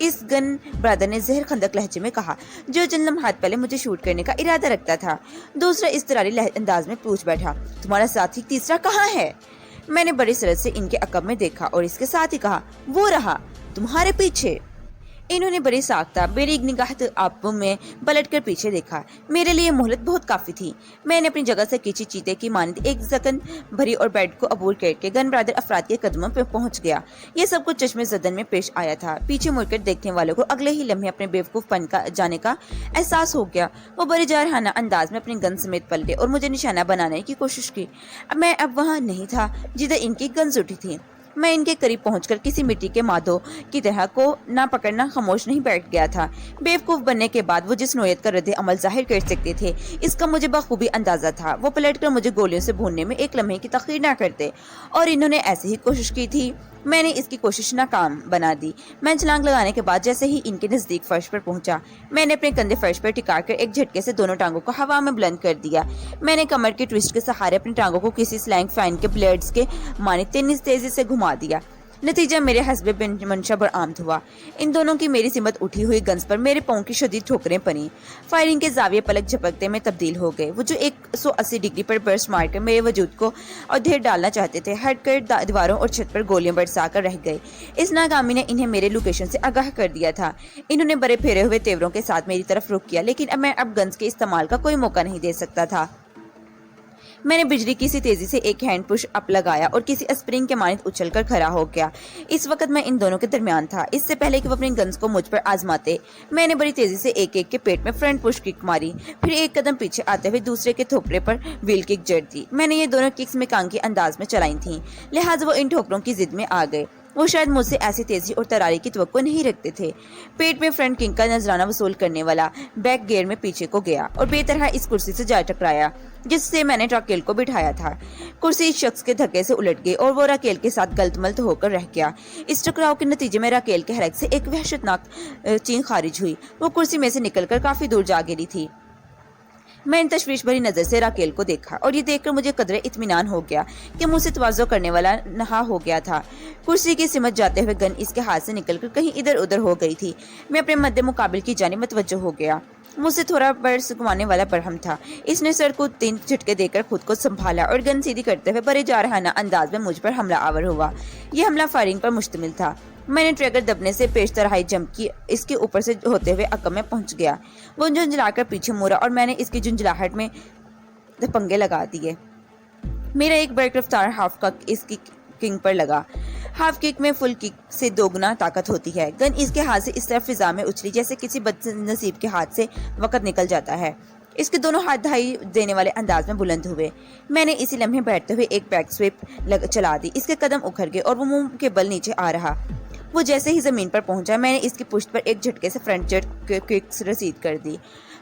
اس گن برادر نے زہر خندق لہجے میں کہا جو چند لمحات پہلے مجھے شوٹ کرنے کا ارادہ رکھتا تھا۔ دوسرا اضطراری انداز میں پوچھ بیٹھا تمہارا ساتھی تیسرا کہاں ہے؟ میں نے بڑی سرعت سے ان کے عقب میں دیکھا اور اس کے ساتھ ہی کہا وہ رہا تمہارے پیچھے۔ انہوں نے بڑی ساختہ میری نگاہ آبوں میں پلٹ کر پیچھے دیکھا۔ میرے لیے مہلت بہت کافی تھی۔ میں نے اپنی جگہ سے کیچی چیتے کی مانند ایک زکن بھری اور بیڈ کو عبور کر کے گن برادر افراد کے قدموں پہ پہنچ گیا۔ یہ سب کچھ چشم زدن میں پیش آیا تھا۔ پیچھے مڑ کر دیکھنے والوں کو اگلے ہی لمحے اپنے بیوقوف پن کا جانے کا احساس ہو گیا۔ وہ بڑے جارحانہ انداز میں اپنی گن سمیت پلٹے اور مجھے نشانہ بنانے کی کوشش کی۔ میں اب وہاں نہیں تھا جدھر ان کی گنز اٹھی تھی۔ میں ان کے قریب پہنچ کر کسی مٹی کے مادوں کی طرح کو نہ پکڑنا خاموش نہیں بیٹھ گیا تھا۔ بیوقوف بننے کے بعد وہ جس نوعیت کا رد عمل ظاہر کر سکتے تھے اس کا مجھے بخوبی اندازہ تھا۔ وہ پلٹ کر مجھے گولیوں سے بھوننے میں ایک لمحے کی تاخیر نہ کرتے اور انہوں نے ایسے ہی کوشش کی تھی۔ میں نے اس کی کوشش ناکام بنا دی۔ میں چھلانگ لگانے کے بعد جیسے ہی ان کے نزدیک فرش پر پہنچا میں نے اپنے کندھے فرش پر ٹکا کر ایک جھٹکے سے دونوں ٹانگوں کو ہوا میں بلند کر دیا۔ میں نے کمر کے ٹوسٹ کے سہارے اپنی ٹانگوں کو کسی سلائنگ فین کے بلیڈز کے مانند تیزی سے گھما دیا۔ نتیجہ میرے حسب منشا برآمد ہوا۔ ان دونوں کی میری سمت اٹھی ہوئی گنز پر میرے پاؤں کی شدید ٹھوکریں پڑیں۔ فائرنگ کے زاویے پلک جھپکتے میں تبدیل ہو گئے۔ وہ جو 180 ڈگری پر برسٹ مار کر میرے وجود کو ادھیر ڈالنا چاہتے تھے ہٹ کر دیواروں اور چھت پر گولیاں برسا کر رہ گئے۔ اس ناکامی نے انہیں میرے لوکیشن سے آگاہ کر دیا تھا۔ انہوں نے بڑے پھیرے ہوئے تیوروں کے ساتھ میری طرف رخ کیا لیکن میں اب گنز کے استعمال کا کوئی موقع نہیں دے سکتا تھا۔ میں نے بجلی کی سی تیزی سے ایک ہینڈ پش اپ لگایا اور کسی اسپرنگ کے مانند اچھل کر کھڑا ہو گیا۔ اس وقت میں ان دونوں کے درمیان تھا۔ اس سے پہلے کہ وہ اپنی گنز کو مجھ پر آزماتے میں نے بڑی تیزی سے ایک کے پیٹ میں فرنٹ پش کک ماری، پھر ایک قدم پیچھے آتے ہوئے دوسرے کے تھوپڑے پر ویل کک جڑ دی۔ میں نے یہ دونوں ککس مکانگی انداز میں چلائی تھیں لہٰذا وہ ان ٹھوکروں کی ضد میں آ گئے۔ وہ شاید مجھ سے ایسی تیزی اور تراری کی توقع نہیں رکھتے تھے۔ پیٹ میں فرنٹ کنگ کا نذرانہ وصول کرنے والا بیک گیئر میں پیچھے کو گیا اور بے طرح اس کرسی سے جا ٹکرایا جس سے میں نے راکیل کو بٹھایا تھا۔ کرسی اس شخص کے دھکے سے الٹ گئی اور وہ راکیل کے ساتھ گلت ملت ہو کر رہ گیا۔ اس ٹکراؤ کے نتیجے میں راکیل کے حلق سے ایک وحشتناک چینخ خارج ہوئی۔ وہ کرسی میں سے نکل کر کافی دور جا گری تھی۔ میں ان تشویش بھری نظر سے راکیل کو دیکھا اور یہ دیکھ کر مجھے قدرے اطمینان ہو گیا کہ مجھ سے تواضع کرنے والا نہا ہو گیا تھا۔ کرسی کی سمت جاتے ہوئے گن اس کے ہاتھ سے نکل کر کہیں ادھر ادھر ہو گئی تھی۔ میں اپنے مد مقابل کی جانب متوجہ ہو گیا۔ مجھ سے تھوڑا برس گوانے والا برہم تھا۔ اس نے سر کو 3 جھٹکے دے کر خود کو سنبھالا اور گن سیدھی کرتے ہوئے بڑے جارحانہ انداز میں مجھ پر حملہ آور ہوا۔ یہ حملہ فائرنگ پر مشتمل تھا۔ میں نے ٹریگر دبنے سے پیش ترہائی جمپ کی اس کے اوپر سے ہوتے ہوئے عقب میں پہنچ گیا۔ وہ جھنجھلا کر پیچھے مڑا اور میں نے اس کی جھنجھلاہٹ میں پنگے لگا دیے۔ میرا ایک بریک رفتار ہاف کک اس کی کنگ پر لگا۔ ہاف کک میں فل کک سے دوگنا طاقت ہوتی ہے۔ گن اس کے ہاتھ سے اس طرح فضا میں اچھلی جیسے کسی بد نصیب کے ہاتھ سے وقت نکل جاتا ہے۔ اس کے دونوں ہاتھ دہائی دینے والے انداز میں بلند ہوئے۔ میں نے اسی لمحے بیٹھتے ہوئے ایک بیک سویپ چلا دی۔ اس کے قدم اکھڑ گئے اور وہ منہ کے بل نیچے آ رہا۔ وہ جیسے ہی زمین پر پہنچا میں نے اس کی پشت پر ایک جھٹکے سے فرنٹ جٹ ککس رسید کر دی۔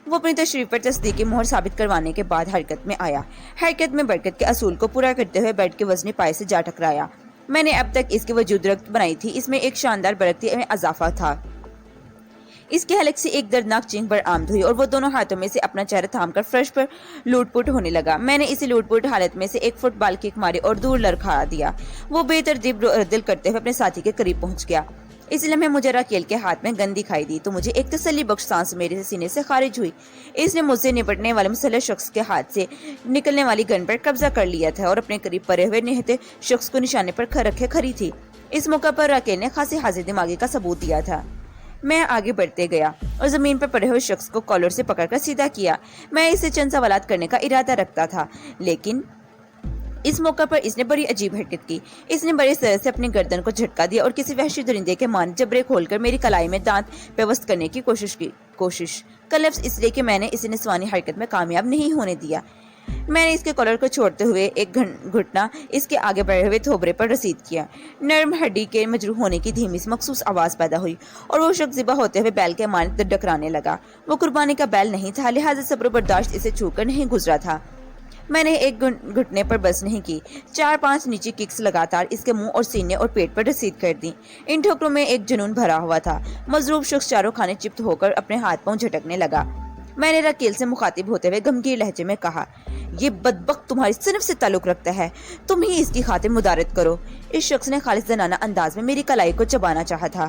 وہ اپنی تشریف پر تصدیقی مہر ثابت کروانے کے بعد حرکت میں آیا۔ حرکت میں برکت کے اصول کو پورا کرتے ہوئے بیڈ کے وزنی پائے سے جا ٹکرایا۔ میں نے اب تک اس کی وجود رکت بنائی تھی۔ اس میں ایک شاندار برکتی میں اضافہ تھا۔ اس کے حلق سے ایک دردناک چینخ برآمد ہوئی اور وہ دونوں ہاتھوں میں سے اپنا چہرہ تھام کر فرش پر لوٹ پوٹ ہونے لگا۔ میں نے اسے لوٹ پوٹ حالت میں سے ایک فٹ بال کک ماری اور دور لڑکھا دیا۔ وہ بے ترتیب دل کرتے ہوئے اپنے ساتھی کے قریب پہنچ گیا۔ اس لمحے مجھے راکیل کے ہاتھ میں گن دکھائی دی تو مجھے ایک تسلی بخش سانس میرے سینے سے خارج ہوئی۔ اس نے مجھ سے نپٹنے والے مسلح شخص کے ہاتھ سے نکلنے والی گن پر قبضہ کر لیا تھا اور اپنے قریب پڑے ہوئے نہتے شخص کو نشانے پر رکھے کھڑی تھی۔ اس موقع پر راکیل نے خاصی حاضر دماغی کا ثبوت دیا تھا۔ میں آگے بڑھتے گیا اور زمین پر پڑے ہوئے شخص کو کالر سے پکڑ کر سیدھا کیا۔ میں اسے چند سوالات کرنے کا ارادہ رکھتا تھا لیکن اس موقع پر اس نے بڑی عجیب حرکت کی۔ اس نے بڑے سر سے اپنی گردن کو جھٹکا دیا اور کسی وحشی درندے کے مانند جبرے کھول کر میری کلائی میں دانت پیوست کرنے کی کوشش کلفظ اس لیے کہ میں نے اسے نسوانی حرکت میں کامیاب نہیں ہونے دیا۔ میں نے اس کے کالر کو چھوڑتے ہوئے ایک گھٹنا اس کے آگے بڑھے ہوئے تھوبرے پر رسید کیا۔ نرم ہڈی کے مجروح ہونے کی دھیمی سی مخصوص آواز پیدا ہوئی اور وہ شخص ذبح ہوتے ہوئے بیل کے مانند ڈکرانے لگا۔ وہ قربانی کا بیل نہیں تھا لہٰذا صبر و برداشت اسے چھو کر نہیں گزرا تھا۔ میں نے ایک گھٹنے پر بس نہیں کی، 4-5 نیچی ککس لگاتار اس کے منہ اور سینے اور پیٹ پر رسید کر دی۔ ان ٹھوکروں میں ایک جنون بھرا ہوا تھا۔ مضروب شخص چاروں کھانے چپت ہو کر اپنے ہاتھ پاؤں جھٹکنے لگا۔ میں نے راکیل سے مخاطب ہوتے ہوئے گمگیر لہجے میں کہا، یہ بدبخت تمہاری صنف سے تعلق رکھتا ہے، تم ہی اس کی خاطر مدارت کرو۔ اس شخص نے خالص زنانہ انداز میں میری کلائی کو چبانا چاہا تھا۔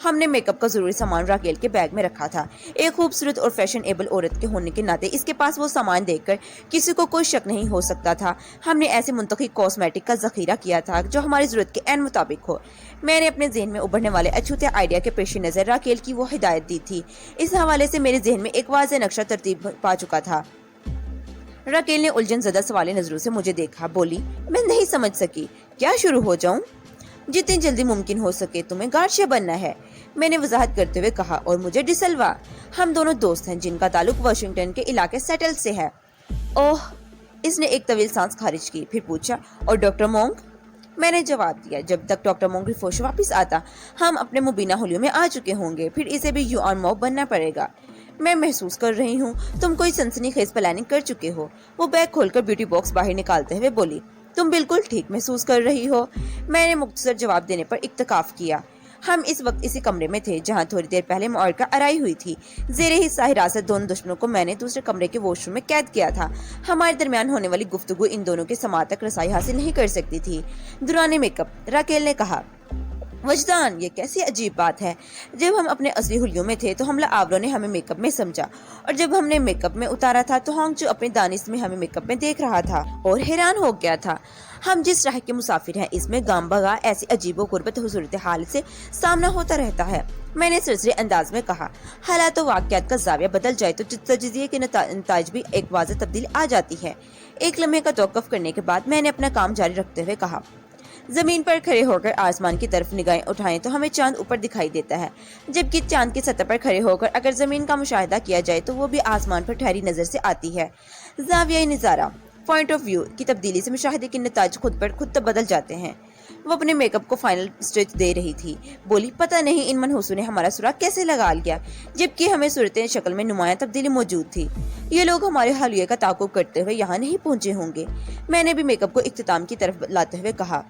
ہم نے میک اپ کا ضروری سامان راکیل کے بیگ میں رکھا تھا۔ ایک خوبصورت اور فیشنیبل عورت کے ہونے کے ناطے اس کے پاس وہ سامان دیکھ کر کسی کو کوئی شک نہیں ہو سکتا تھا۔ ہم نے ایسے منتخب کاسمیٹک کا ذخیرہ کیا تھا جو ہماری ضرورت کے عین مطابق ہو۔ میں نے اپنے ذہن میں ابھرنے والے اچھوتے آئیڈیا کے پیش نظر راکیل کی وہ ہدایت دی تھی۔ اس حوالے سے میرے ذہن میں ایک واضح نقشہ ترتیب پا چکا تھا۔ راکیل نے الجھن زدہ سوالی نظروں سے مجھے دیکھا، بولی، میں نہیں سمجھ سکی، کیا شروع ہو جاؤں؟ جتنی جلدی ممکن ہو سکے تمہیں گارشیا بننا ہے، میں نے وضاحت کرتے ہوئے کہا، اور مجھے ڈسلوا۔ ہم دونوں دوست ہیں جن کا تعلق واشنگٹن کے علاقے سیٹل سے ہے۔ اوہ، اس نے ایک طویل سانس خارج کی، پھر پوچھا، اور ڈاکٹر مونگ؟ میں نے جواب دیا، جب تک ڈاکٹر مونگ ریفوش واپس آتا ہم اپنے مبینہ حلیوں میں آ چکے ہوں گے، پھر اسے بھی یو آن موب بننا پڑے گا۔ میں محسوس کر رہی ہوں تم کوئی سنسنی خیز پلاننگ کر چکے ہو۔ وہ بیگ کھول کر بیوٹی باکس باہر نکالتے ہوئے بولی، تم بالکل ٹھیک محسوس کر رہی ہو۔ میں نے مختصر جواب دینے پر اکتفا کیا۔ ہم اس وقت اسی کمرے میں تھے جہاں تھوڑی دیر پہلے معرکہ آرائی ہوئی تھی۔ زیر حصہ حراست دونوں دشمنوں کو میں نے دوسرے کمرے کے واش روم میں قید کیا تھا۔ ہمارے درمیان ہونے والی گفتگو ان دونوں کے سماع تک رسائی حاصل نہیں کر سکتی تھی۔ دوران میک اپ راکیل نے کہا، وجدان، یہ کیسی عجیب بات ہے۔ جب ہم اپنے اصلی حلیوں میں تھے تو حملہ آوروں نے ہمیں میک اپ میں سمجھا، اور جب ہم نے میک اپ میں اتارا تھا تو ہانگ چو اپنے دانش میں ہمیں میک اپ میں دیکھ رہا تھا اور حیران ہو گیا تھا۔ ہم جس راہ کے مسافر ہیں اس میں گام بگا ایسی عجیب و غربت صورتحال سے سامنا ہوتا رہتا ہے، میں نے سرسری انداز میں کہا۔ حالات و واقعات کا زاویہ بدل جائے تو تجزیے کے نتائج بھی ایک واضح تبدیلی آ جاتی ہے۔ ایک لمحے کا توقف کرنے کے بعد میں نے اپنا کام جاری رکھتے ہوئے کہا، زمین پر کھڑے ہو کر آسمان کی طرف نگاہیں اٹھائیں تو ہمیں چاند اوپر دکھائی دیتا ہے، جبکہ چاند کی سطح پر کھڑے ہو کر اگر زمین کا مشاہدہ کیا جائے تو وہ بھی آسمان پر ٹھہری نظر سے آتی ہے۔ زاویہ نظارہ، پوائنٹ آف ویو کی تبدیلی سے مشاہدے کے نتائج خود بدل جاتے ہیں۔ وہ اپنے میک اپ کو فائنل سٹچ دے رہی تھی، بولی، پتہ نہیں ان منحوسوں نے ہمارا سراغ کیسے لگا لیا، جبکہ ہمیں صورت شکل میں نمایاں تبدیلی موجود تھی۔ یہ لوگ ہمارے حلیے کا تعاقب کرتے ہوئے یہاں نہیں پہنچے ہوں گے۔ میں نے بھی میک اپ کو اختتام کی طرف لاتے ہوئے کہا،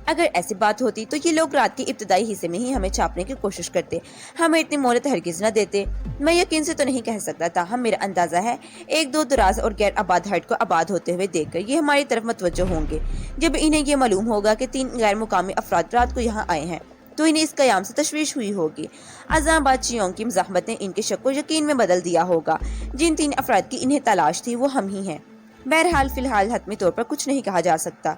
اگر ایسی بات ہوتی تو یہ لوگ رات کے ابتدائی حصے میں ہی ہمیں چھاپنے کی کوشش کرتے، ہمیں اتنی مہلت ہرگز نہ دیتے۔ میں یقین سے تو نہیں کہہ سکتا، تاہم میرا اندازہ ہے ایک دو دراز اور غیر آباد ہٹ کو آباد ہوتے ہوئے دیکھ کر یہ ہماری طرف متوجہ ہوں گے۔ جب انہیں یہ معلوم ہوگا کہ 3 غیر مقامی افراد رات کو یہاں آئے ہیں تو انہیں اس قیام سے تشویش ہوئی ہوگی۔ ازاں بعد چیونگ کی مزاحمت نے ان کے شک کو یقین میں بدل دیا ہوگا۔ جن 3 افراد کی انہیں تلاش تھی وہ ہم ہی ہیں۔ بہرحال فی الحال حتمی طور پر کچھ نہیں کہا جا سکتا۔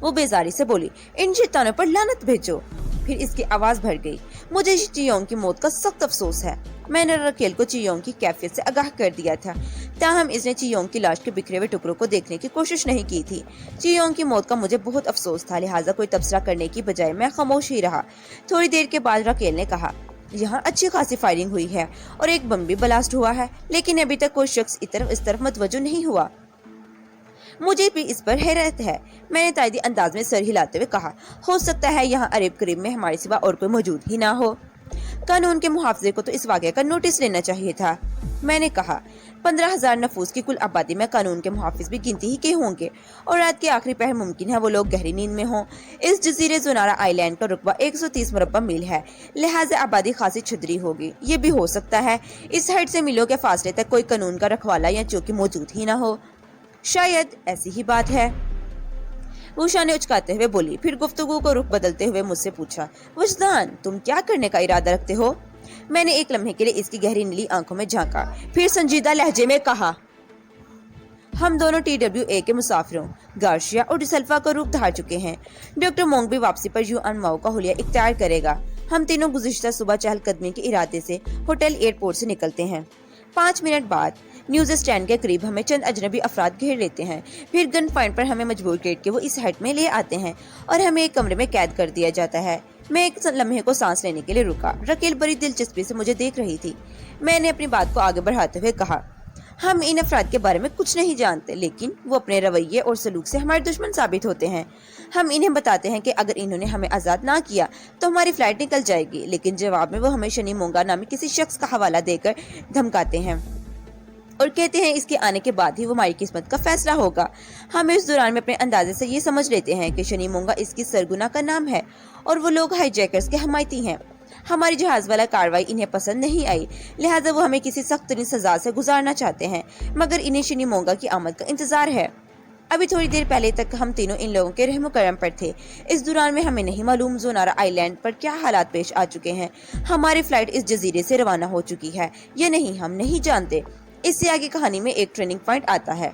وہ بیزاری سے بولی، ان شیطانوں پر لعنت بھیجو۔ پھر اس کی آواز بھر گئی، مجھے چیونگ کی موت کا سخت افسوس ہے۔ میں نے راکیل کو چیونگ کی کیفیت سے آگاہ کر دیا تھا، تاہم اس نے چیونگ کی لاش کے بکھرے ہوئے ٹکڑوں کو دیکھنے کی کوشش نہیں کی تھی۔ چیونگ کی موت کا مجھے بہت افسوس تھا، لہٰذا کوئی تبصرہ کرنے کی بجائے میں خاموش ہی رہا۔ تھوڑی دیر کے بعد راکیل نے کہا، یہاں اچھی خاصی فائرنگ ہوئی ہے اور ایک بم بھی بلاسٹ ہوا ہے، لیکن ابھی تک کوئی شخص اس طرف متوجہ نہیں ہوا۔ مجھے بھی اس پر حیرت ہے، میں نے تائیدی انداز میں سر ہلاتے ہوئے کہا، ہو سکتا ہے یہاں قریب قریب میں ہمارے سوا اور کوئی موجود ہی نہ ہو۔ قانون کے محافظے کو تو اس واقعے کا نوٹس لینا چاہیے تھا، میں نے کہا۔ 15,000 نفوس کی کل آبادی میں قانون کے محافظ بھی گنتی ہی کے ہوں گے، اور رات کے آخری پہر ممکن ہے وہ لوگ گہری نیند میں ہوں۔ اس جزیرے زونارا آئی لینڈ کا رقبہ 130 مربع میل ہے، لہٰذا آبادی خاصی چھدری ہوگی۔ یہ بھی ہو سکتا ہے اس ہٹ سے میلوں کے فاصلے تک کوئی قانون کا رکھوالا یا چوکی موجود ہی نہ ہو۔ شاید ایسی ہی بات ہے، وہ شانے اچکاتے ہوئے بولی، پھر گفتگو کو رخ بدلتے ہوئے مجھ سے پوچھا، وجدان، تم کیا کرنے کا ارادہ رکھتے ہو؟ میں نے ایک لمحے کے لیے اس کی گہری نیلی آنکھوں میں جھانکا، پھر سنجیدہ لہجے میں کہا، ہم دونوں TWA کے مسافروں گارشیا اور ڈسلفا کا روپ دھار چکے ہیں۔ ڈاکٹر مونگ بھی واپسی پر یو ان ماؤ کا حلیہ اختیار کرے گا۔ ہم تینوں گزشتہ صبح چہل قدمی کے ارادے سے ہوٹل ایئرپورٹ سے نکلتے ہیں۔ 5 منٹ بعد نیوز اسٹینڈ کے قریب ہمیں چند اجنبی افراد گھیر لیتے ہیں، پھر گن پوائنٹ پر ہمیں مجبور کر کے وہ اس ہٹ میں لے آتے ہیں اور ہمیں ایک کمرے میں قید کر دیا جاتا ہے۔ میں ایک لمحے کو سانس لینے کے لیے رکا۔ راکیل بڑی دلچسپی سے مجھے دیکھ رہی تھی۔ میں نے اپنی بات کو آگے بڑھاتے ہوئے کہا، ہم ان افراد کے بارے میں کچھ نہیں جانتے، لیکن وہ اپنے رویے اور سلوک سے ہمارے دشمن ثابت ہوتے ہیں۔ ہم انہیں بتاتے ہیں کہ اگر انہوں نے ہمیں آزاد نہ کیا تو ہماری فلائٹ نکل جائے گی، لیکن جواب میں وہ ہمیں شنی مونگا نامی کسی شخص کا حوالہ دے کر دھمکاتے ہیں اور کہتے ہیں اس کے آنے کے بعد ہی وہ ہماری قسمت کا فیصلہ ہوگا۔ ہم اس دوران میں اپنے اندازے سے یہ سمجھ لیتے ہیں کہ شنی مونگا اس کی سرگنا کا نام ہے اور وہ لوگ ہائی جیکرز کے حمایتی ہیں۔ ہماری جہاز والا کاروائی انہیں پسند نہیں آئی، لہٰذا وہ ہمیں کسی سخت ترین سزا سے گزارنا چاہتے ہیں، مگر انہیں شنی مونگا کی آمد کا انتظار ہے۔ ابھی تھوڑی دیر پہلے تک ہم تینوں ان لوگوں کے رحم و کرم پر تھے۔ اس دوران میں ہمیں نہیں معلوم زونارا آئی لینڈ پر کیا حالات پیش آ چکے ہیں۔ ہماری فلائٹ اس جزیرے سے روانہ ہو چکی ہے یا نہیں ہم نہیں جانتے۔ اس سے آگے کہانی میں ایک ٹرننگ پوائنٹ آتا ہے۔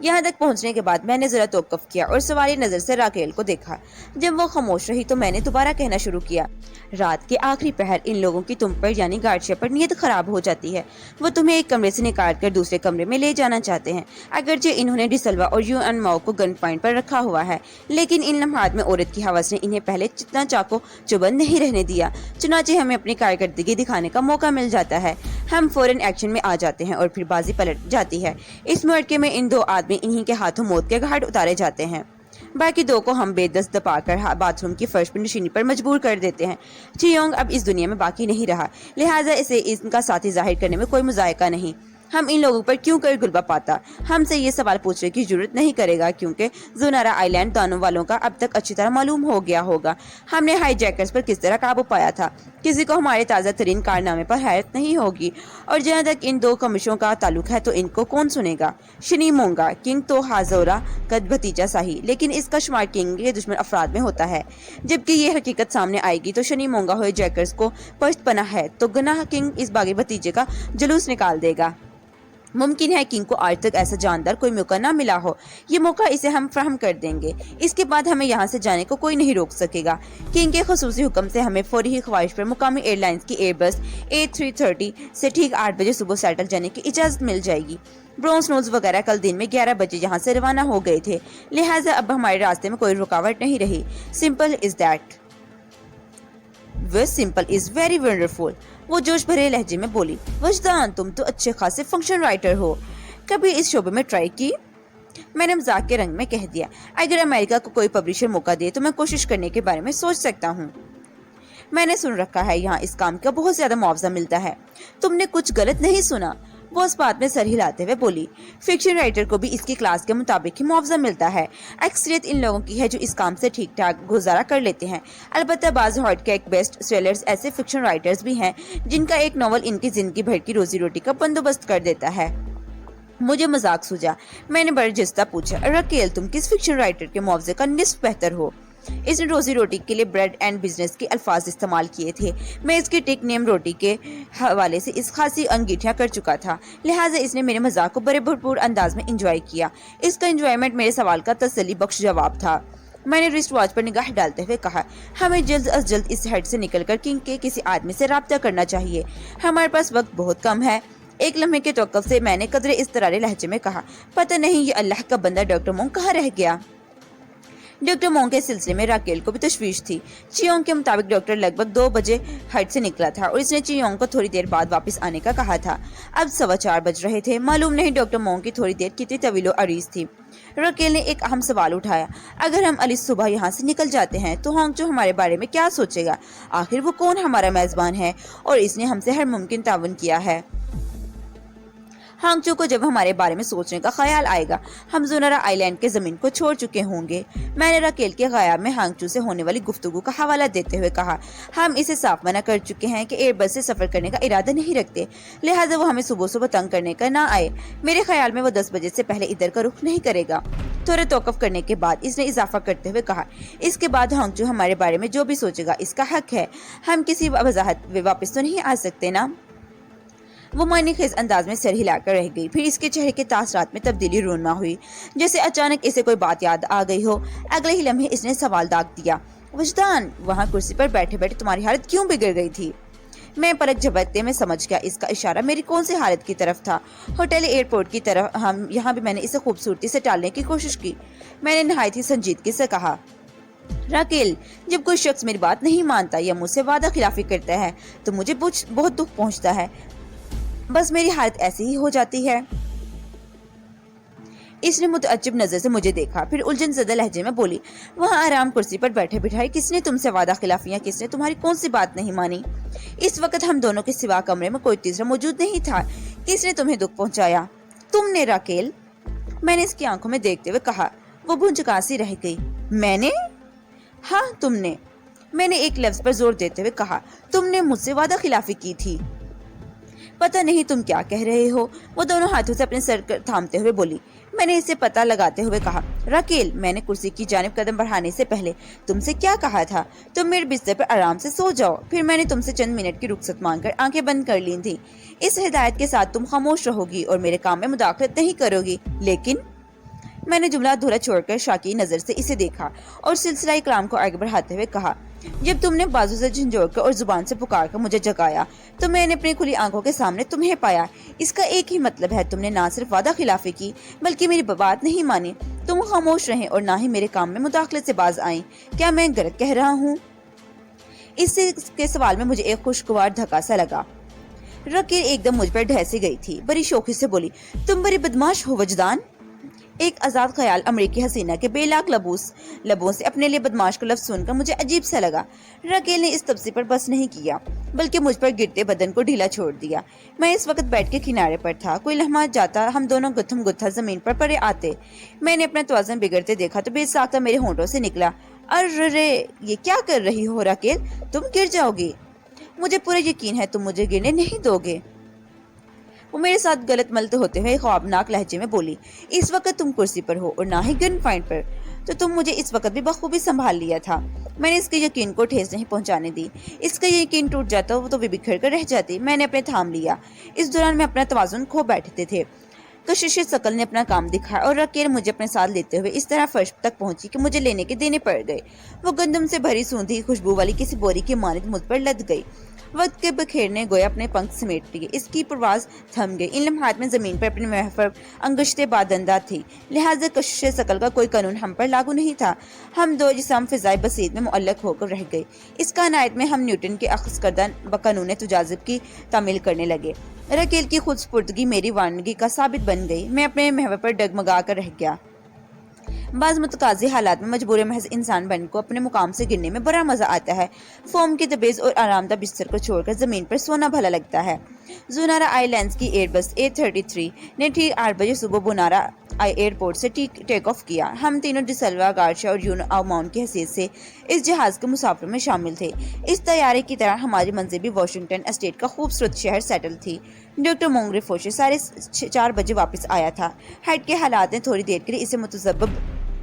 یہاں تک پہنچنے کے بعد میں نے ذرا توقف کیا اور سوالی نظر سے راکیل کو دیکھا۔ جب وہ خاموش رہی تو میں نے دوبارہ کہنا شروع کیا، رات کے آخری پہر ان لوگوں کی تم پر یعنی گارڈشیا پر نیت خراب ہو جاتی ہے۔ وہ تمہیں ایک کمرے سے نکال کر دوسرے کمرے میں لے جانا چاہتے ہیں۔ اگرچہ انہوں نے ڈسلوا اور یوان ماؤ کو گن پوائنٹ پر رکھا ہوا ہے، لیکن ان لمحات میں عورت کی حوث نے انہیں پہلے جتنا چاقو چبند نہیں رہنے دیا۔ چنانچہ ہمیں اپنی کارکردگی دکھانے کا موقع مل جاتا ہے۔ ہم فوراً ایکشن میں آ جاتے ہیں اور پھر بازی پلٹ جاتی ہے۔ اس موقع میں ان دو آدمی انہی کے ہاتھوں موت کے گھاٹ اتارے جاتے ہیں۔ باقی دو کو ہم بے دست دبا کر باتھ روم کی فرش پر نشینی پر مجبور کر دیتے ہیں۔ چیونگ اب اس دنیا میں باقی نہیں رہا، لہٰذا اسے ان کا ساتھی ظاہر کرنے میں کوئی مذائقہ نہیں۔ ہم ان لوگوں پر کیوں کر غلبہ پاتا؟ ہم سے یہ سوال پوچھنے کی ضرورت نہیں کرے گا کیونکہ زونارا آئی لینڈ دانوں والوں کا اب تک اچھی طرح معلوم ہو گیا ہوگا۔ ہم نے ہائی جیکرز پر کس طرح قابو پایا تھا۔ کسی کو ہمارے تازہ ترین کارنامے پر حیرت نہیں ہوگی، اور جہاں تک ان دو کمشوں کا تعلق ہے تو ان کو کون سنے گا؟ شنی مونگا کنگ تو ہازورا کا بھتیجا سہی، لیکن اس کا شمار کنگ کے دشمن افراد میں ہوتا ہے۔ جبکہ یہ حقیقت سامنے آئے گی تو شنی مونگا ہوئے جیکرز کو پشت پناہ ہے تو گناہ کنگ اس باغی بھتیجے کا جلوس نکال دے گا۔ ممکن ہے کنگ کو آج تک ایسا جاندار کوئی موقع نہ ملا ہو، یہ موقع اسے ہم فراہم کر دیں گے۔ اس کے بعد ہمیں یہاں سے جانے کو کوئی نہیں روک سکے گا۔ کنگ کے خصوصی حکم سے ہمیں فوری ہی خواہش پر مقامی ایئر لائنز کی ایئر بس A330 سے ٹھیک 8 بجے صبح سیٹل جانے کی اجازت مل جائے گی۔ برونز نوز وغیرہ کل دن میں 11 بجے یہاں سے روانہ ہو گئے تھے، لہٰذا اب ہمارے راستے میں کوئی رکاوٹ نہیں رہی۔ Simple is that. Simple is very wonderful, وہ جوش بھرے لہجے میں بولی۔ وجدان، تم تو اچھے خاصے فنکشن رائٹر ہو، کبھی اس شعبے میں ٹرائی کی؟ میں نے مذاق کے رنگ میں کہہ دیا، اگر امریکہ کو کوئی پبلشر موقع دے تو میں کوشش کرنے کے بارے میں سوچ سکتا ہوں۔ میں نے سن رکھا ہے یہاں اس کام کا بہت زیادہ معاوضہ ملتا ہے۔ تم نے کچھ غلط نہیں سنا، وہ اس بات میں سر ہلاتے ہوئے بولی۔ فکشن رائٹر کو بھی اس کی کلاس کے مطابق ہی معاوضہ ملتا ہے۔ اکثریت ان لوگوں کی ہے جو اس کام سے ٹھیک ٹھاک گزارا کر لیتے ہیں۔ البتہ بعض ہاٹ کیک بیسٹ سیلرز ایسے فکشن رائٹرز بھی ہیں جن کا ایک ناول ان کی زندگی بھر کی روزی روٹی کا بندوبست کر دیتا ہے۔ مجھے مذاق سوجا۔ میں نے برجستہ پوچھا، راکیل تم کس فکشن رائٹر کے معاوضے کا نصف بہتر ہو؟ اس نے روزی روٹی کے لیے بریڈ اینڈ بزنس کے الفاظ استعمال کیے تھے۔ میں اس کے ٹک نیم روٹی کے حوالے سے اس خاصی انگیٹھیاں کر چکا تھا، لہٰذا اس نے میرے مذاق کو بڑے بھرپور انداز میں انجوائے کیا۔ اس کا انجوائمنٹ میرے سوال کا تسلی بخش جواب تھا۔ میں نے رسٹ واچ پر نگاہ ڈالتے ہوئے کہا، ہمیں جلد از جلد اس ہیڈ سے نکل کر کنگ کے کسی آدمی سے رابطہ کرنا چاہیے، ہمارے پاس وقت بہت کم ہے۔ ایک لمحے کے توقف سے میں نے قدرے اضطراری لہجے میں کہا، پتہ نہیں یہ اللہ کا بندہ ڈاکٹر مونگ کہاں رہ گیا؟ ڈاکٹر مونگ کے سلسلے میں راکیل کو بھی تشویش تھی۔ چیونگ کے مطابق ڈاکٹر لگ بھگ 2 بجے ہٹ سے نکلا تھا اور اس نے چیونگ کو تھوڑی دیر بعد واپس آنے کا کہا تھا۔ اب 4:15 بج رہے تھے، معلوم نہیں ڈاکٹر مونگ کی تھوڑی دیر کتنی طویل و عریض تھی۔ راکیل نے ایک اہم سوال اٹھایا، اگر ہم علی صبح یہاں سے نکل جاتے ہیں تو ہانگ چو ہمارے بارے میں کیا سوچے گا؟ آخر وہ کون ہمارا میزبان ہے اور اس نے ہم سے ہر ممکن تعاون کیا ہے۔ ہانگ چو کو جب ہمارے بارے میں سوچنے کا خیال آئے گا، ہم زونارا آئی لینڈ کے زمین کو چھوڑ چکے ہوں گے۔ میں نے راکیل کے غیاب میں ہانگ چو سے ہونے والی گفتگو کا حوالہ دیتے ہوئے کہا، ہم اسے صاف منع کر چکے ہیں کہ ایئر بس سے سفر کرنے کا ارادہ نہیں رکھتے، لہٰذا وہ ہمیں صبح صبح تنگ کرنے کا نہ آئے۔ میرے خیال میں وہ 10 بجے سے پہلے ادھر کا رخ نہیں کرے گا۔ تھوڑا توقف کرنے کے بعد اس نے اضافہ کرتے ہوئے کہا، اس کے بعد ہانگ چو ہمارے بارے میں جو بھی سوچے گا اس کا حق ہے، ہم کسی وضاحت واپس تو نہیں آ سکتے نا؟ وہ معنی خیز انداز میں سر ہلا کر رہ گئی، پھر اس کے چہرے کے تاثرات میں تبدیلی رونما ہوئی، جیسے اچانک اسے کوئی بات یاد آ گئی ہو۔ اگلے ہی لمحے اس نے سوال داغ دیا، وجدان، وہاں کرسی پر بیٹھے بیٹھے تمہاری حالت کیوں بگڑ گئی تھی؟ میں پلک جھپکتے میں سمجھ گیا اس کا اشارہ میری کون سی حالت کی طرف تھا۔ ہوٹل ایئرپورٹ کی طرف یہاں بھی میں نے اسے خوبصورتی سے ٹالنے کی کوشش کی۔ میں نے نہایت ہی سنجیدگی سے کہا، راکیل، جب کوئی شخص میری بات نہیں مانتا یا مجھ سے وعدہ خلافی کرتا ہے تو مجھے بہت دکھ پہنچتا ہے، بس میری حالت ایسی ہی ہو جاتی ہے۔ اس نے متعجب نظر سے مجھے دیکھا، پھر الجھن زدہ لہجے میں بولی، وہاں آرام کرسی پر بیٹھے بٹھائے کس نے تم سے وعدہ خلافیاں، کس نے تمہاری کون سی بات نہیں مانی؟ اس وقت ہم دونوں کے سوا کمرے میں کوئی تیسرا موجود نہیں تھا، کس نے تمہیں دکھ پہنچایا؟ تم نے راکیل، میں نے اس کی آنکھوں میں دیکھتے ہوئے کہا۔ وہ بھنجکاسی رہ گئی۔ میں نے؟ ہاں تم نے، میں نے ایک لفظ پر زور دیتے ہوئے کہا، تم نے مجھ سے وعدہ خلافی کی تھی۔ پتہ نہیں تم کیا کہہ رہے ہو، وہ دونوں ہاتھوں سے اپنے سر تھامتے ہوئے بولی۔ میں نے اسے پتہ لگاتے ہوئے کہا، راکیل، میں نے کرسی کی جانب قدم بڑھانے سے پہلے تم سے کیا کہا تھا؟ تم میرے بستر پر آرام سے سو جاؤ۔ پھر میں نے تم سے چند منٹ کی رخصت مانگ کر آنکھیں بند کر لی تھی۔ اس ہدایت کے ساتھ تم خاموش رہو گی اور میرے کام میں مداخلت نہیں کرو گی، لیکن میں نے جملہ ادھورا چھوڑ کر شاکی نظر سے اسے دیکھا اور سلسلہ کلام کو آگے بڑھاتے ہوئے کہا، جب تم نے بازو سے جھنجھوڑ کر اور زبان سے پکار کر مجھے جگایا تو میں نے اپنی کھلی آنکھوں کے سامنے تمہیں پایا۔ اس کا ایک ہی مطلب ہے، تم نے نہ صرف وعدہ خلافی کی بلکہ میری بات نہیں مانی۔ تم خاموش رہیں اور نہ ہی میرے کام میں مداخلت سے باز آئیں۔ کیا میں غلط کہہ رہا ہوں؟ اس کے سوال میں مجھے ایک خوشگوار دھکا سا لگا۔ راکیل ایک دم مجھ پر ڈھیسی گئی تھی، بڑی شوخی سے بولی، تم بڑی بدماش ہو وجدان۔ ایک آزاد خیال امریکی حسینہ کے بے لاک لبوں سے اپنے لیے بدماش کا لفظ سن کر مجھے عجیب سا لگا۔ راکیل نے اس تبصرے پر بس نہیں کیا بلکہ مجھ پر گرتے بدن کو ڈھیلا چھوڑ دیا۔ میں اس وقت بیٹھ کے کنارے پر تھا، کوئی لمحہ جاتا ہم دونوں گتھم گتھا زمین پر پڑے آتے۔ میں نے اپنا توازن بگڑتے دیکھا تو بے ساختہ میرے ہونٹوں سے نکلا، ارے یہ کیا کر رہی ہو راکیل، تم گر جاؤ گی۔ مجھے پورا یقین ہے تم مجھے گرنے نہیں دو گے۔ وہ میرے ساتھ غلط ملتے ہوتے ہوئے خوابناک لہجے میں بولی، اس وقت تم کرسی پر ہو اور نہ ہی گن پوائنٹ پر، تو تم مجھے اس وقت بھی بخوبی سنبھال لیا تھا۔ میں نے اس کے یقین کو ٹھیس نہیں پہنچانے دی۔ اس کا یقین ٹوٹ جاتا وہ تو بکھر کر رہ جاتی۔ میں نے اپنے تھام لیا۔ اس دوران میں اپنا توازن کھو بیٹھتے تھے۔ کشش ثقل نے اپنا کام دکھایا اور راکیل مجھے اپنے ساتھ لیتے ہوئے اس طرح فرش تک پہنچی کہ مجھے لینے کے دینے پڑ گئے۔ وہ گندم سے بھری سوندھی خوشبو والی کسی بوری کی مانند مجھ پر لد گئی۔ وقت کے بکھیرنے گویا اپنے پنکھ سمیٹ لیے، اس کی پرواز تھم گئی۔ ان لمحات میں زمین پر اپنے محفر انگشتیں بادندہ تھی، لہٰذا کشش ثقل کا کوئی قانون ہم پر لاگو نہیں تھا۔ ہم دو جسم فضائے بسیط میں معلق ہو کر رہ گئے۔ اس کائنات میں ہم نیوٹن کے اخذ کردہ قانون تجاذب کی تعمیل کرنے لگے۔ راکیل کی خود سپردگی میری وارنگی کا ثابت بن گئی۔ میں اپنے محور پر ڈگمگا کر رہ گیا۔ بعض متقاضی حالات میں مجبور محض انسان بن کو اپنے مقام سے گرنے میں بڑا مزہ آتا ہے۔ فوم کے دبیز اور آرام دہ بستر کو چھوڑ کر زمین پر سونا بھلا لگتا ہے۔ زونارا آئی لینڈز کی ایئر بس A33 نے ٹھیک 8 بجے صبح بونارا ایئرپورٹ سے ٹیک آف کیا۔ ہم تینوں ڈسلوا گارشیا اور یون آؤماؤنٹ کی حیثیت سے اس جہاز کے مسافروں میں شامل تھے۔ اس طیارے کی طرح ہماری منزل بھی واشنگٹن اسٹیٹ کا خوبصورت شہر سیٹل تھی۔ ڈاکٹر مونگرے فوشے 4:30 بجے واپس آیا تھا۔ ہیڈ کے حالات نے تھوڑی دیر کے لیے اسے متذبذب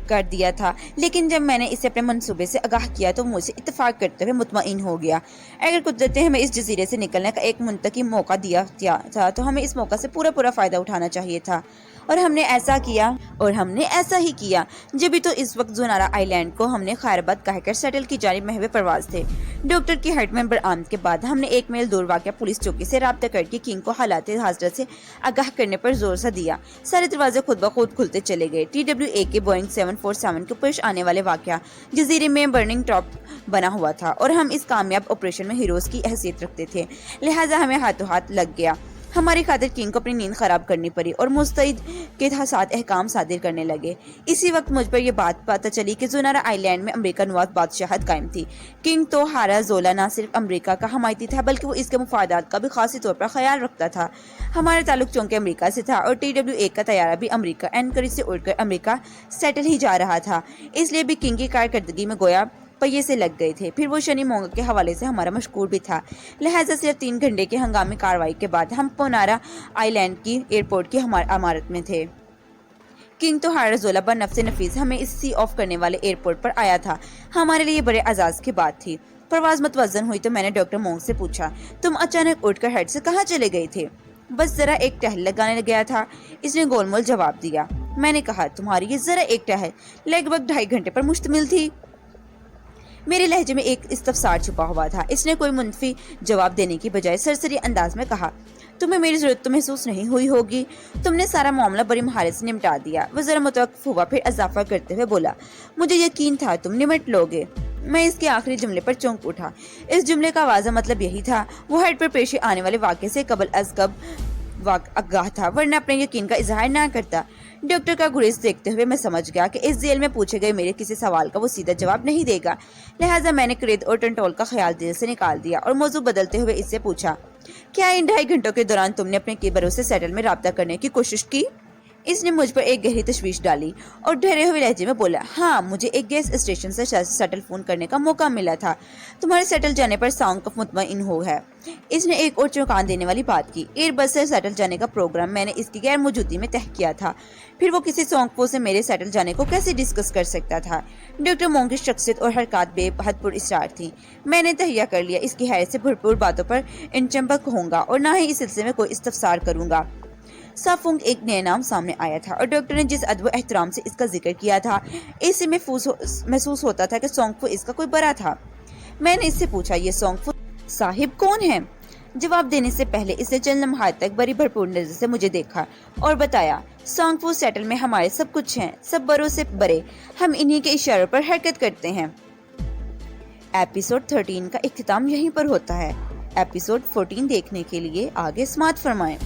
کر دیا تھا، لیکن جب میں نے اسے اپنے منصوبے سے آگاہ کیا تو مجھ سے اتفاق کرتے ہوئے مطمئن ہو گیا۔ اگر قدرت نے ہمیں اس جزیرے سے نکلنے کا ایک منطقی موقع دیا تھا تو ہمیں اس موقع سے پورا فائدہ اٹھانا چاہیے تھا، اور ہم نے ایسا ہی کیا۔ جبھی تو اس وقت زونارا آئی لینڈ کو ہم نے خیر آباد کہہ کر سیٹل کی جانب محو پرواز تھے۔ ڈاکٹر کی ہٹ میں برآمد کے بعد ہم نے 1 میل دور واقع پولیس چوکی سے رابطہ کر کے کنگ کو حالات حاضرہ سے آگاہ کرنے پر زور سا دیا۔ سارے دروازے خود بخود کھلتے چلے گئے۔ TWA کے بوئنگ 747 کے پیش آنے والے واقعہ جزیرے میں برننگ ٹاپ بنا ہوا تھا، اور ہم اس کامیاب آپریشن میں ہیروز کی حیثیت رکھتے تھے، لہٰذا ہمیں ہاتھوں ہاتھ لگ گیا۔ ہماری خاطر کنگ کو اپنی نیند خراب کرنی پڑی اور مستعد کے ساتھ احکام صادر کرنے لگے۔ اسی وقت مجھ پر یہ بات پتہ چلی کہ زونارا آئی لینڈ میں امریکہ نواز بادشاہت قائم تھی۔ کنگ تو ہارا زولا نہ صرف امریکہ کا حمایتی تھا بلکہ وہ اس کے مفادات کا بھی خاصی طور پر خیال رکھتا تھا۔ ہمارا تعلق چونکہ امریکہ سے تھا اور TWA کا طیارہ بھی امریکہ اینکریج سے اڑ کر امریکہ سیٹل ہی جا رہا تھا، اس لیے بھی کنگ کی کارکردگی میں گویا پہیے سے لگ گئے تھے۔ پھر وہ شنی مونگا کے حوالے سے ہمارا مشکور بھی تھا، لہٰذا صرف 3 گھنٹے کی ہنگامی کارروائی کے بعد ہم پونارا آئی لینڈ کی ایئرپورٹ کی عمارت میں تھے۔ کنگ تو ہارا زولا بنفس نفیس ہمیں اس سی آف کرنے والے ایئرپورٹ پر آیا تھا۔ ہمارے لیے بڑے اعزاز کی بات تھی۔ پرواز متوازن ہوئی تو میں نے ڈاکٹر مونگ سے پوچھا، تم اچانک اٹھ کر ہیڈ سے کہاں چلے گئے تھے؟ بس ذرا ایک ٹہل لگانے گیا تھا، اس نے گول مول جواب دیا۔ میں نے کہا، تمہاری یہ ذرا ایک ٹہل لگ بھگ 2.5 گھنٹے پر مشتمل تھی۔ میرے لہجے میں ایک استفسار چھپا ہوا تھا۔ اس نے کوئی منفی جواب دینے کی بجائے سرسری انداز میں کہا، تمہیں میری ضرورت تو محسوس نہیں ہوئی ہوگی، تم نے سارا معاملہ بڑی مہارت سے نمٹا دیا۔ وہ ذرا متوقف ہوا، پھر اضافہ کرتے ہوئے بولا، مجھے یقین تھا تم نمٹ لوگے۔ میں اس کے آخری جملے پر چونک اٹھا۔ اس جملے کا واضح مطلب یہی تھا، وہ ہیڈ پر پیش آنے والے واقعے سے قبل از کب آگاہ تھا، ورنہ اپنے یقین کا اظہار نہ کرتا۔ ڈاکٹر کا گریز دیکھتے ہوئے میں سمجھ گیا کہ اس ذیل میں پوچھے گئے میرے کسی سوال کا وہ سیدھا جواب نہیں دے گا، لہٰذا میں نے کرید اور ٹنٹول کا خیال دل سے نکال دیا اور موضوع بدلتے ہوئے اس سے پوچھا، کیا ان 2.5 گھنٹوں کے دوران تم نے اپنے کیبروں سے سیٹل میں رابطہ کرنے کی کوشش کی؟ اس نے مجھ پر ایک گہری تشویش ڈالی اور ڈرے ہوئے لہجے میں بولا، ہاں مجھے ایک گیس اسٹیشن سے سیٹل فون کرنے کا موقع ملا تھا، تمہارے سیٹل جانے پر سانکوف مطمئن ہو ہے۔ اس نے ایک اور چونکان دینے والی بات کی، ایئر بس سے سیٹل جانے کا پروگرام میں نے اس کی غیر موجودگی میں طے کیا تھا، پھر وہ کسی سانکوف سے میرے سیٹل جانے کو کیسے ڈسکس کر سکتا تھا؟ ڈاکٹر مونگ کی شخصیت اور حرکات بے حد پر اسرار تھی۔ میں نے تہیہ کر لیا اس کی حیرت سے بھرپور باتوں پر انچمبک ہوں گا اور نہ ہی اس سلسلے میں کوئی استفسار کروں گا۔ سافونگ ایک نیا نام سامنے آیا تھا اور ڈاکٹر نے جس ادب و احترام سے اس کا ذکر کیا تھا، اس سے محسوس ہوتا تھا کہ سونگفو اس کا کوئی برا تھا۔ میں نے اس سے پوچھا، یہ سونگفو صاحب کون ہے؟ جواب دینے سے پہلے اس نے چند لمحات تک بڑی بھرپور نظر سے مجھے دیکھا اور بتایا، سونگفو سیٹل میں ہمارے سب کچھ ہیں، سب بروں سے بڑے، ہم انہی کے اشاروں پر حرکت کرتے ہیں۔ ایپیسوڈ 13 کا اختتام یہیں پر ہوتا ہے۔ ایپیسوڈ 14 دیکھنے کے لیے آگے سماعت فرمائیں۔